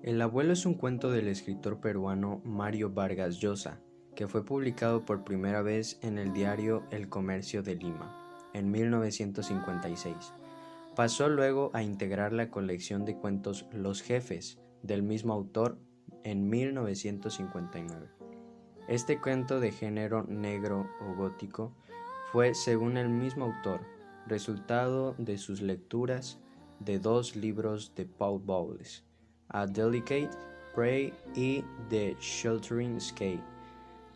El abuelo es un cuento del escritor peruano Mario Vargas Llosa, que fue publicado por primera vez en el diario El Comercio de Lima, en 1956. Pasó luego a integrar la colección de cuentos Los Jefes, del mismo autor, en 1959. Este cuento de género negro o gótico fue, según el mismo autor, resultado de sus lecturas de dos libros de Paul Bowles, A Delicate Prey y The Sheltering Sky,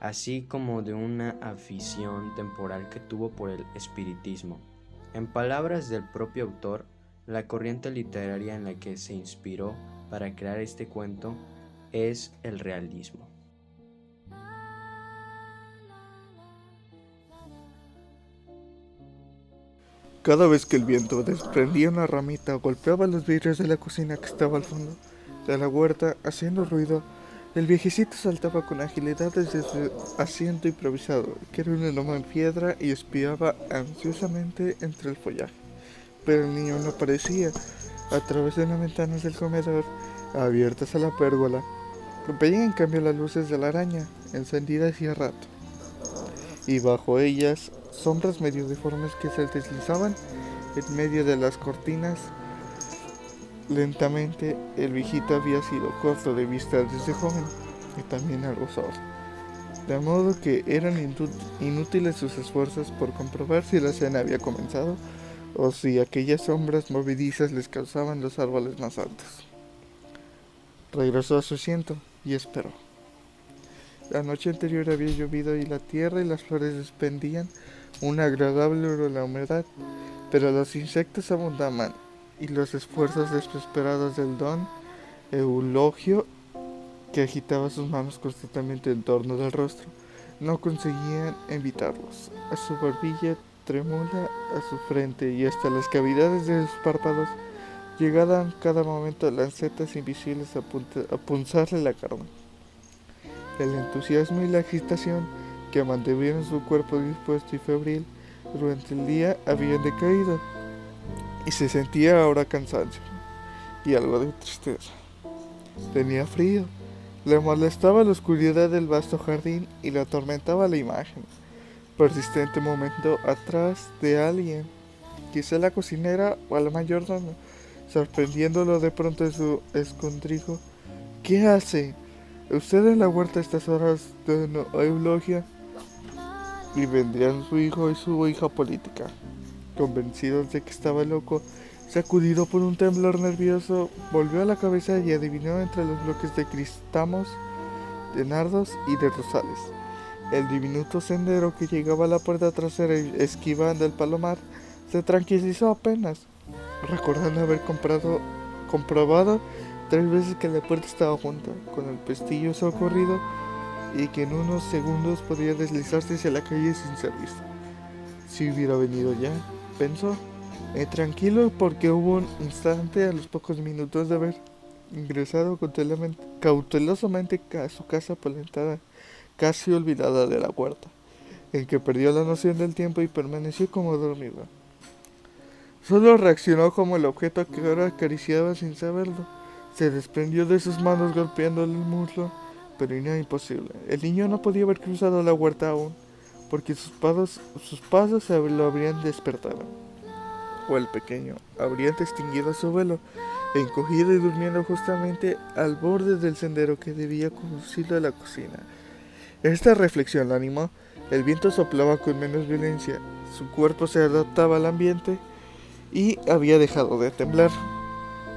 así como de una afición temporal que tuvo por el espiritismo. En palabras del propio autor, la corriente literaria en la que se inspiró para crear este cuento es el realismo. Cada vez que el viento desprendía una ramita o golpeaba los vidrios de la cocina que estaba al fondo de la huerta haciendo ruido, el viejecito saltaba con agilidad desde su asiento improvisado, que era una enorme piedra, y espiaba ansiosamente entre el follaje. Pero el niño no aparecía. A través de las ventanas del comedor, abiertas a la pérgola, veía en cambio las luces de la araña, encendidas hacía rato, y bajo ellas sombras medio deformes que se deslizaban en medio de las cortinas. Lentamente, el viejito había sido corto de vista desde joven y también algo sordo, de modo que eran inútiles sus esfuerzos por comprobar si la cena había comenzado o si aquellas sombras movedizas les causaban los árboles más altos. Regresó a su asiento y esperó. La noche anterior había llovido y la tierra y las flores desprendían una agradable olor a humedad, pero los insectos abundaban y los esfuerzos desesperados del don Eulogio, que agitaba sus manos constantemente en torno del rostro, no conseguían evitarlos. A su barbilla trémula, a su frente y hasta las cavidades de sus párpados llegaban cada momento lancetas invisibles a punzarle la carne. El entusiasmo y la agitación que mantuvieron su cuerpo dispuesto y febril durante el día habían decaído, y se sentía ahora cansancio y algo de tristeza. Tenía frío, le molestaba la oscuridad del vasto jardín y le atormentaba la imagen persistente momento atrás de alguien, quizá la cocinera o la mayordomo, sorprendiéndolo de pronto en su escondrijo. ¿Qué hace usted en la huerta a estas horas, don Eulogio? Y vendrían su hijo y su hija política, convencidos de que estaba loco. Sacudido por un temblor nervioso, volvió a la cabeza y adivinó entre los bloques de cristamos, de nardos y de rosales el diminuto sendero que llegaba a la puerta trasera, esquivando el palomar. Se tranquilizó apenas, recordando haber comprobado 3 veces que la puerta estaba junta, con el pestillo socorrido, y que en unos segundos podía deslizarse hacia la calle sin ser visto. Si hubiera venido ya, pensó, tranquilo, porque hubo un instante a los pocos minutos de haber ingresado cautelosamente a su casa por la entrada casi olvidada de la huerta, en que perdió la noción del tiempo y permaneció como dormido. Solo reaccionó como el objeto que ahora acariciaba sin saberlo. Se desprendió de sus manos golpeándole el muslo, pero era imposible. El niño no podía haber cruzado la huerta aún, porque sus pasos se lo habrían despertado. O el pequeño habría extinguido su velo, encogido y durmiendo justamente al borde del sendero que debía conducirlo a la cocina. Esta reflexión la animó. El viento soplaba con menos violencia, su cuerpo se adaptaba al ambiente y había dejado de temblar.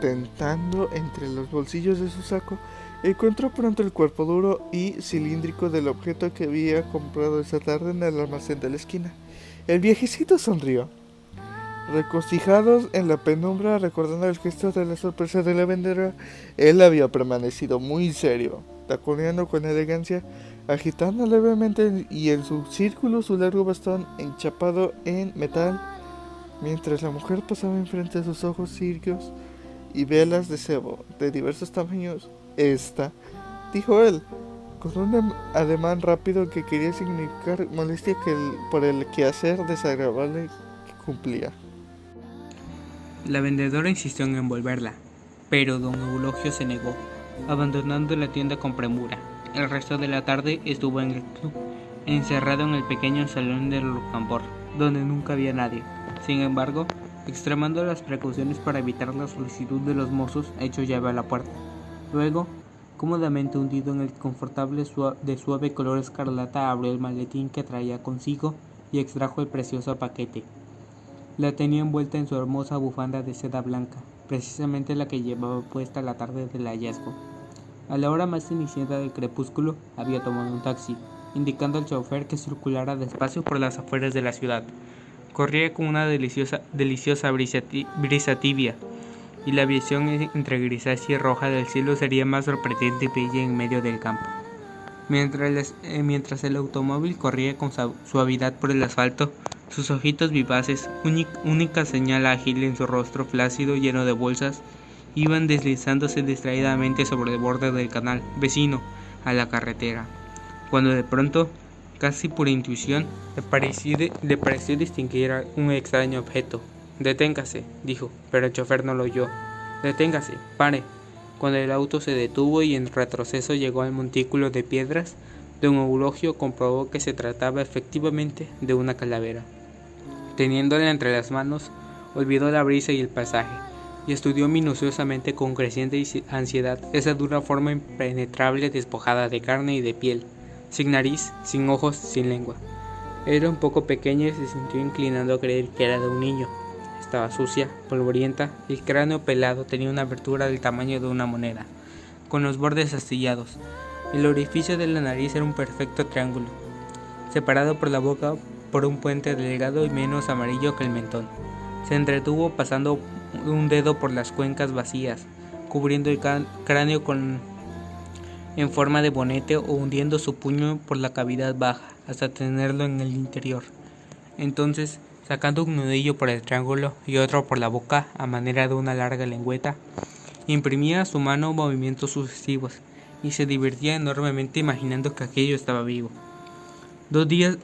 Tentando entre los bolsillos de su saco, encontró pronto el cuerpo duro y cilíndrico del objeto que había comprado esa tarde en el almacén de la esquina. El viejecito sonrió. Regocijados en la penumbra, recordando el gesto de la sorpresa de la vendedora, él había permanecido muy serio, taconeando con elegancia, agitando levemente y en su círculo su largo bastón enchapado en metal, mientras la mujer pasaba enfrente de sus ojos cirios y velas de cebo de diversos tamaños. Esta, dijo él, con un ademán rápido que quería significar molestia por el quehacer desagradable que cumplía. La vendedora insistió en envolverla, pero don Eulogio se negó. abandonando la tienda con premura. El resto de la tarde estuvo en el club, encerrado en el pequeño salón del tambor, donde nunca había nadie. Sin embargo, extremando las precauciones para evitar la solicitud de los mozos, echó llave a la puerta. Luego, cómodamente hundido en el confortable de suave color escarlata, abrió el maletín que traía consigo y extrajo el precioso paquete. La tenía envuelta en su hermosa bufanda de seda blanca, precisamente la que llevaba puesta la tarde del hallazgo. A la hora más cenicienta del crepúsculo, había tomado un taxi, indicando al chofer que circulara despacio por las afueras de la ciudad. Corría con una deliciosa brisa tibia, y la visión entre grisácea y roja del cielo sería más sorprendente y bella en medio del campo. Mientras el automóvil corría con suavidad por el asfalto, sus ojitos vivaces, única señal ágil en su rostro flácido lleno de bolsas, iban deslizándose distraídamente sobre el borde del canal vecino a la carretera, cuando de pronto, casi por intuición, le pareció distinguir un extraño objeto. «Deténgase», dijo, pero el chofer no lo oyó. «Deténgase, pare». Cuando el auto se detuvo y en retroceso llegó al montículo de piedras, don Eulogio comprobó que se trataba efectivamente de una calavera. Teniéndola entre las manos, olvidó la brisa y el paisaje, y estudió minuciosamente con creciente ansiedad esa dura forma impenetrable despojada de carne y de piel, sin nariz, sin ojos, sin lengua. Era un poco pequeña y se sintió inclinado a creer que era de un niño. Estaba sucia, polvorienta, y el cráneo pelado tenía una abertura del tamaño de una moneda, con los bordes astillados. El orificio de la nariz era un perfecto triángulo, separado por la boca por un puente delgado y menos amarillo que el mentón. Se entretuvo pasando un dedo por las cuencas vacías, cubriendo el cráneo en forma de bonete o hundiendo su puño por la cavidad baja hasta tenerlo en el interior. Entonces, sacando un nudillo por el triángulo y otro por la boca a manera de una larga lengüeta, imprimía a su mano movimientos sucesivos y se divertía enormemente imaginando que aquello estaba vivo. 2 días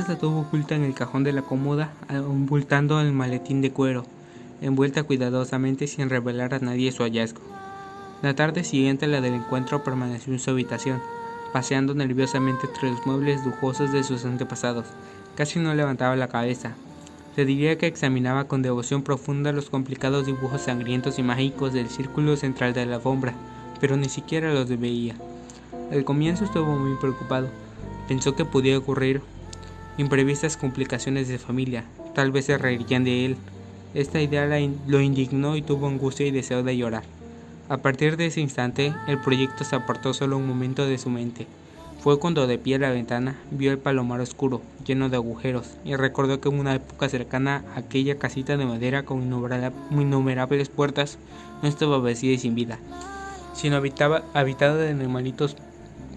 la tuvo oculta en el cajón de la cómoda, envoltando el maletín de cuero, envuelta cuidadosamente sin revelar a nadie su hallazgo. La tarde siguiente, la del encuentro, permaneció en su habitación, paseando nerviosamente entre los muebles lujosos de sus antepasados. Casi no levantaba la cabeza. Se diría que examinaba con devoción profunda los complicados dibujos sangrientos y mágicos del círculo central de la alfombra, pero ni siquiera los veía. Al comienzo estuvo muy preocupado. Pensó que podía ocurrir imprevistas complicaciones de familia, tal vez se reirían de él. Esta idea lo indignó y tuvo angustia y deseo de llorar. A partir de ese instante, el proyecto se apartó solo un momento de su mente. Fue cuando de pie a la ventana vio el palomar oscuro, lleno de agujeros, y recordó que en una época cercana aquella casita de madera con innumerables puertas no estaba vacía y sin vida, sino habitada de animalitos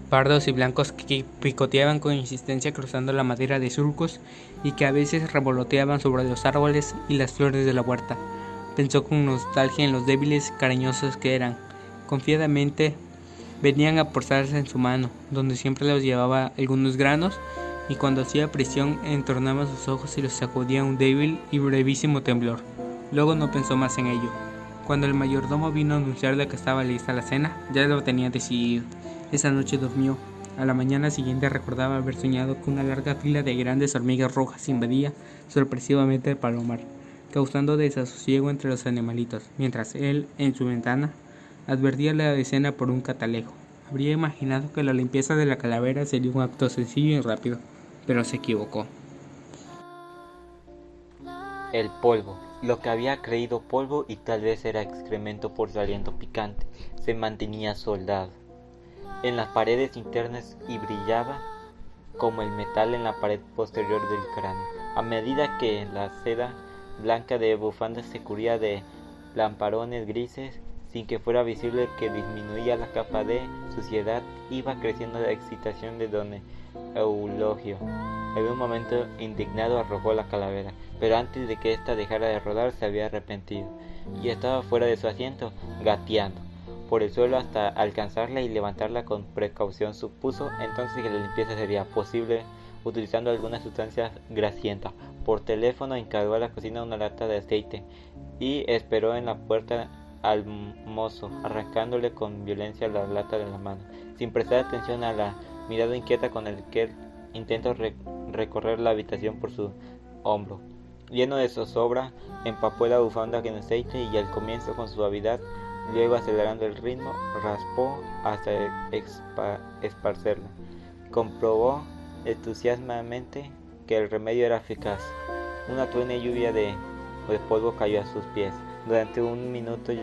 pardos y blancos que picoteaban con insistencia cruzando la madera de surcos y que a veces revoloteaban sobre los árboles y las flores de la huerta. Pensó con nostalgia en los débiles y cariñosos que eran. Confiadamente venían a posarse en su mano, donde siempre los llevaba algunos granos, y cuando hacía presión entornaba sus ojos y los sacudía un débil y brevísimo temblor. Luego no pensó más en ello. Cuando el mayordomo vino a anunciarle que estaba lista la cena, ya lo tenía decidido. Esa noche durmió. A la mañana siguiente recordaba haber soñado que una larga fila de grandes hormigas rojas invadía sorpresivamente el palomar, causando desasosiego entre los animalitos, mientras él, en su ventana, advertía la escena por un catalejo. Habría imaginado que la limpieza de la calavera sería un acto sencillo y rápido, pero se equivocó. El polvo, lo que había creído polvo y tal vez era excremento por su aliento picante, se mantenía soldado en las paredes internas y brillaba como el metal en la pared posterior del cráneo. A medida que la seda blanca de bufanda se cubría de lamparones grises, sin que fuera visible que disminuía la capa de suciedad, iba creciendo la excitación de don Eulogio. En un momento indignado arrojó la calavera, pero antes de que ésta dejara de rodar se había arrepentido, y estaba fuera de su asiento, gateando por el suelo hasta alcanzarla y levantarla con precaución. Supuso entonces que la limpieza sería posible utilizando alguna sustancia grasienta. Por teléfono encargó a la cocina una lata de aceite y esperó en la puerta al mozo, arrancándole con violencia la lata de la mano, sin prestar atención a la mirada inquieta con el que él intenta recorrer la habitación por su hombro. Lleno de zozobra, empapó la bufanda en aceite y al comienzo con suavidad, luego acelerando el ritmo, raspó hasta esparcerla. Comprobó entusiasmadamente que el remedio era eficaz. Una tuene lluvia de polvo cayó a sus pies. Durante un minuto,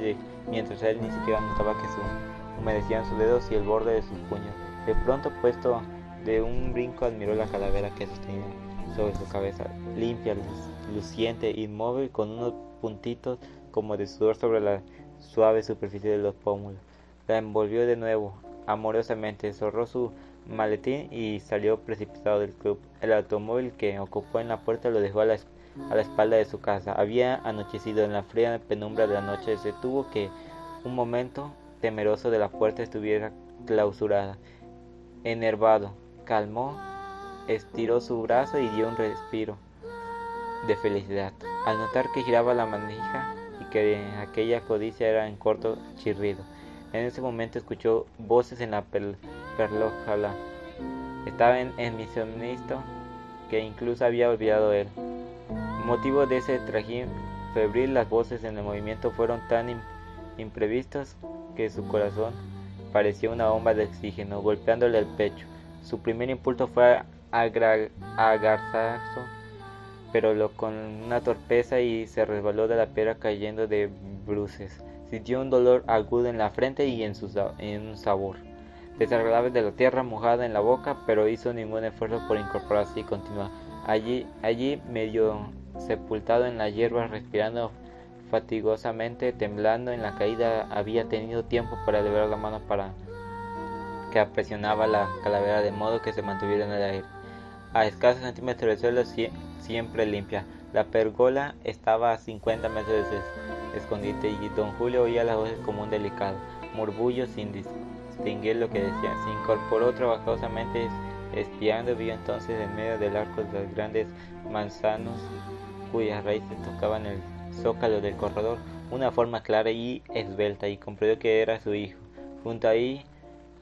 mientras él ni siquiera notaba que se humedecían sus dedos y el borde de sus puños. De pronto, puesto de un brinco, admiró la calavera que sostenía sobre su cabeza, limpia, luciente, inmóvil, con unos puntitos como de sudor sobre la suave superficie de los pómulos. La envolvió de nuevo, amorosamente, cerró su maletín y salió precipitado del club. El automóvil que ocupó en la puerta lo dejó a la espalda de su casa. Había anochecido. En la fría penumbra de la noche se tuvo que un momento, temeroso de la puerta estuviera clausurada. Enervado, calmó, estiró su brazo y dio un respiro de felicidad, al notar que giraba la manija y que aquella codicia era en corto chirrido. En ese momento escuchó voces en la perlojala. Estaba en misionista que incluso había olvidado él. Motivo de ese trajín febril, las voces en el movimiento fueron tan imprevistas que su corazón parecía una bomba de oxígeno golpeándole el pecho. Su primer impulso fue agazarse, pero con una torpeza y se resbaló de la piedra cayendo de bruces. Sintió un dolor agudo en la frente y en un sabor desagradable de la tierra mojada en la boca, pero hizo ningún esfuerzo por incorporarse y continuar. Allí medio sepultado en la hierba, respirando fatigosamente, temblando en la caída, había tenido tiempo para elevar la mano para que apresionaba la calavera de modo que se mantuviera en el aire, a escasos centímetros del suelo, siempre limpia. La pérgola estaba a 50 metros de escondite y don Julio oía las voces como un delicado murmullo sin distinguir lo que decían. Se incorporó trabajosamente espiando, vio entonces en medio del arco de los grandes manzanos cuyas raíces tocaban el zócalo del corredor una forma clara y esbelta, y comprendió que era su hijo. Junto ahí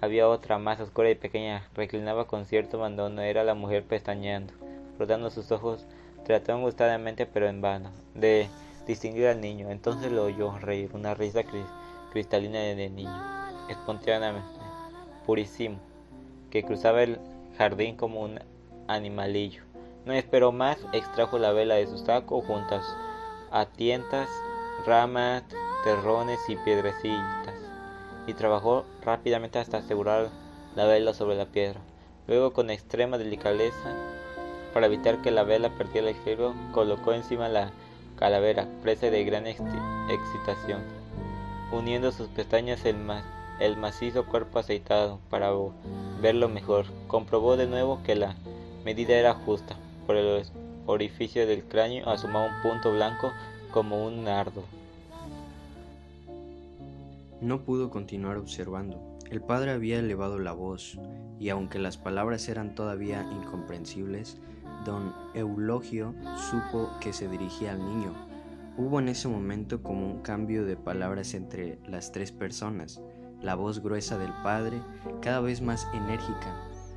había otra más oscura y pequeña, reclinaba con cierto abandono. Era la mujer pestañeando, frotando sus ojos, trató angustamente, pero en vano, de distinguir al niño. Entonces lo oyó reír, una risa cristalina de niño, espontáneamente, purísimo, que cruzaba el jardín como un animalillo. No esperó más, extrajo la vela de su saco, juntas a tientas, ramas, terrones y piedrecitas, y trabajó rápidamente hasta asegurar la vela sobre la piedra. Luego, con extrema delicadeza, para evitar que la vela perdiera el equilibrio, colocó encima la calavera, presa de gran excitación, uniendo sus pestañas el macizo cuerpo aceitado para verlo mejor. Comprobó de nuevo que la medida era justa. Por el orificio del cráneo asomaba un punto blanco como un nardo. No pudo continuar observando. El padre había elevado la voz, y aunque las palabras eran todavía incomprensibles, don Eulogio supo que se dirigía al niño. Hubo en ese momento como un cambio de palabras entre las tres personas. La voz gruesa del padre, cada vez más enérgica,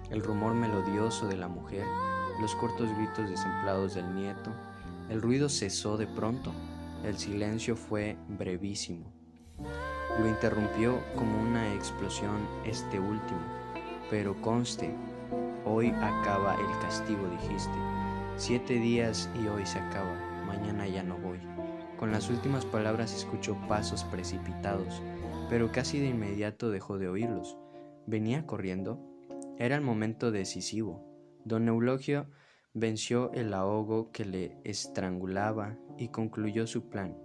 el rumor melodioso de la mujer, los cortos gritos desemplados del nieto. El ruido cesó de pronto. El silencio fue brevísimo. Lo interrumpió como una explosión este último. Pero conste, hoy acaba el castigo, dijiste. 7 días y hoy se acaba, mañana ya no voy. Con las últimas palabras escuchó pasos precipitados, pero casi de inmediato dejó de oírlos. ¿Venía corriendo? Era el momento decisivo. Don Eulogio venció el ahogo que le estrangulaba y concluyó su plan.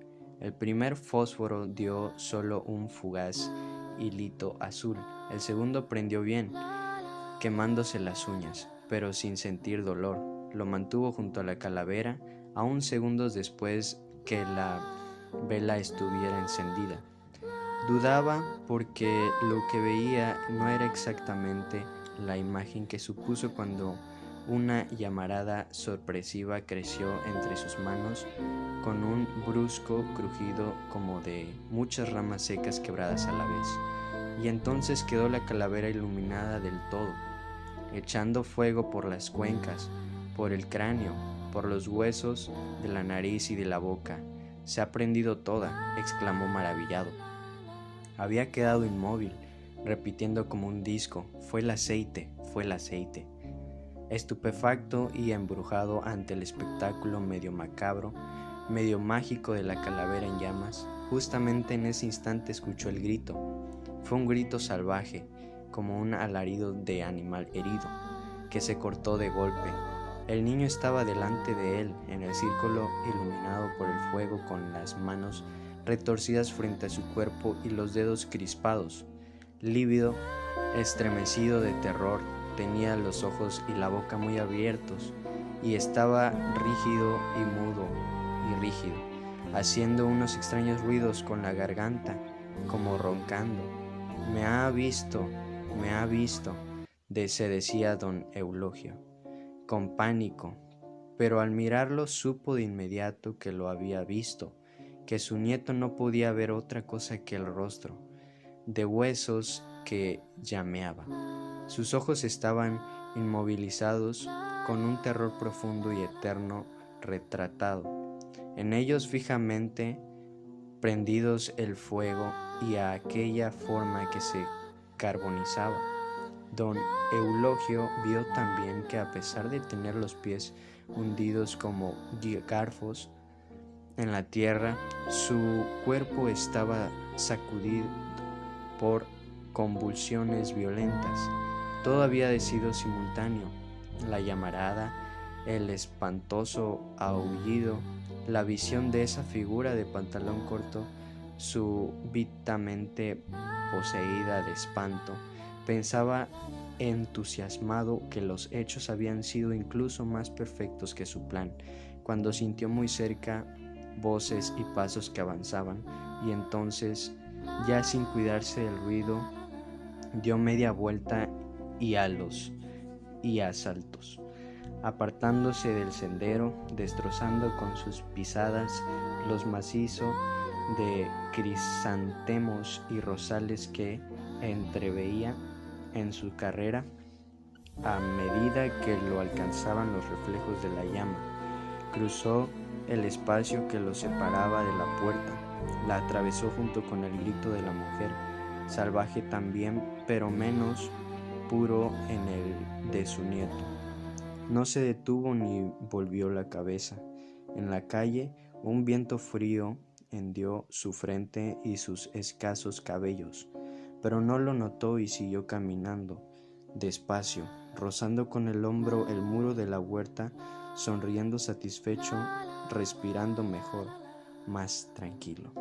El primer fósforo dio solo un fugaz hilito azul. El segundo prendió bien, quemándose las uñas, pero sin sentir dolor. Lo mantuvo junto a la calavera, aún segundos después que la vela estuviera encendida. Dudaba porque lo que veía no era exactamente la imagen que supuso cuando una llamarada sorpresiva creció entre sus manos con un brusco crujido como de muchas ramas secas quebradas a la vez, y entonces quedó la calavera iluminada del todo, echando fuego por las cuencas, por el cráneo, por los huesos de la nariz y de la boca. «Se ha prendido toda», exclamó maravillado. Había quedado inmóvil, repitiendo como un disco: «Fue el aceite, fue el aceite». Estupefacto y embrujado ante el espectáculo medio macabro, medio mágico de la calavera en llamas, justamente en ese instante escuchó el grito. Fue un grito salvaje, como un alarido de animal herido, que se cortó de golpe. El niño estaba delante de él, en el círculo iluminado por el fuego, con las manos retorcidas frente a su cuerpo y los dedos crispados. Lívido, estremecido de terror, tenía los ojos y la boca muy abiertos, y estaba rígido y mudo y rígido, haciendo unos extraños ruidos con la garganta, como roncando. «Me ha visto, se decía don Eulogio, con pánico, pero al mirarlo supo de inmediato que lo había visto, que su nieto no podía ver otra cosa que el rostro, de huesos, que llameaba. Sus ojos estaban inmovilizados, con un terror profundo y eterno retratado, en ellos fijamente prendidos el fuego y a aquella forma que se carbonizaba. Don Eulogio vio también que, a pesar de tener los pies hundidos como garfos en la tierra, su cuerpo estaba sacudido por convulsiones violentas. Todo había sido simultáneo: la llamarada, el espantoso aullido, la visión de esa figura de pantalón corto, súbitamente poseída de espanto. Pensaba entusiasmado que los hechos habían sido incluso más perfectos que su plan, cuando sintió muy cerca voces y pasos que avanzaban, y entonces, ya sin cuidarse del ruido, dio media vuelta y a saltos, apartándose del sendero, destrozando con sus pisadas los macizos de crisantemos y rosales que entreveía en su carrera a medida que lo alcanzaban los reflejos de la llama. Cruzó el espacio que lo separaba de la puerta, la atravesó junto con el grito de la mujer, salvaje también, pero menos puro en el de su nieto. No se detuvo ni volvió la cabeza. En la calle, un viento frío hendió su frente y sus escasos cabellos, pero no lo notó y siguió caminando, despacio, rozando con el hombro el muro de la huerta, sonriendo satisfecho, respirando mejor, más tranquilo.